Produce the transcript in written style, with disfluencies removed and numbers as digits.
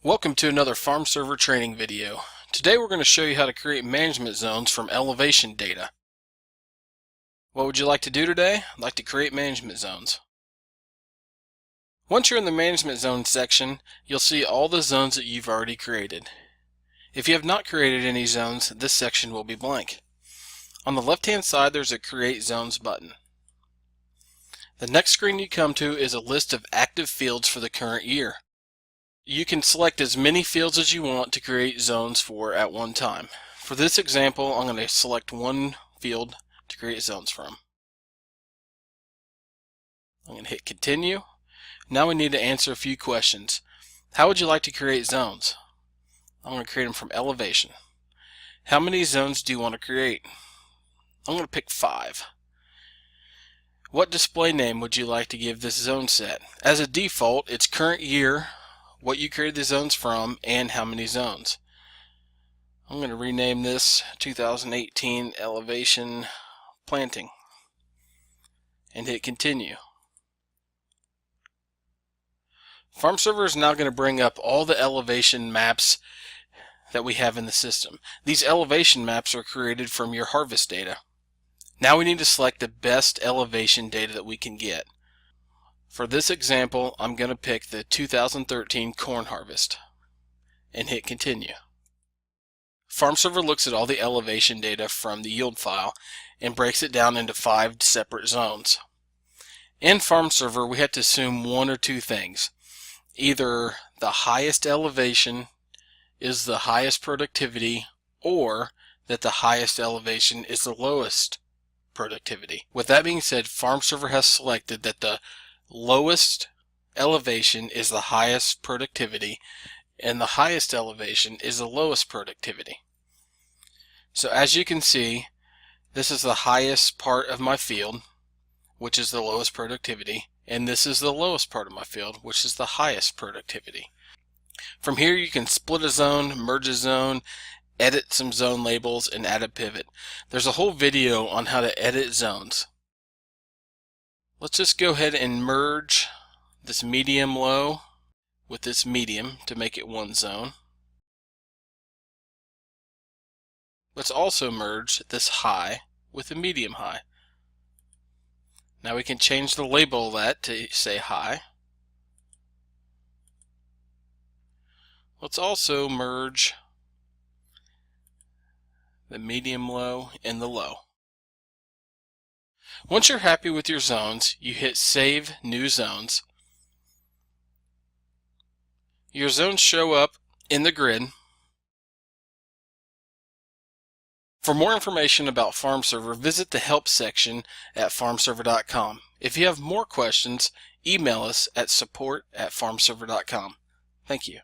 Welcome to another FARMserver training video. Today we're going to show you how to create management zones from elevation data. What would you like to do today? I'd like to create management zones. Once you're in the management zone section, you'll see all the zones that you've already created. If you have not created any zones, this section will be blank. On the left hand side there's a Create Zones button. The next screen you come to is a list of active fields for the current year. You can select as many fields as you want to create zones for at one time. For this example, I'm going to select one field to create zones from. I'm going to hit continue. Now we need to answer a few questions. How would you like to create zones? I'm going to create them from elevation. How many zones do you want to create? I'm going to pick 5. What display name would you like to give this zone set? As a default, it's current year, what you created the zones from, and how many zones. I'm going to rename this 2018 Elevation Planting and hit continue. FARMserver is now going to bring up all the elevation maps that we have in the system. These elevation maps are created from your harvest data. Now we need to select the best elevation data that we can get. For this example, I'm going to pick the 2013 corn harvest and hit continue. FARMserver looks at all the elevation data from the yield file and breaks it down into 5 separate zones. In FARMserver, we have to assume one or two things. Either the highest elevation is the highest productivity, or that the highest elevation is the lowest productivity. With that being said, FARMserver has selected that the lowest elevation is the highest productivity and the highest elevation is the lowest productivity. So as you can see, this is the highest part of my field, which is the lowest productivity, and this is the lowest part of my field, which is the highest productivity. From here you can split a zone, merge a zone, edit some zone labels, and add a pivot. There's a whole video on how to edit zones. Let's just go ahead and merge this medium low with this medium to make it one zone. Let's also merge this high with the medium high. Now we can change the label of that to say high. Let's also merge the medium low and the low. Once you're happy with your zones, you hit Save New Zones. Your zones show up in the grid. For more information about FARMserver, visit the Help section at FARMserver.com. If you have more questions, email us at support@FARMserver.com. Thank you.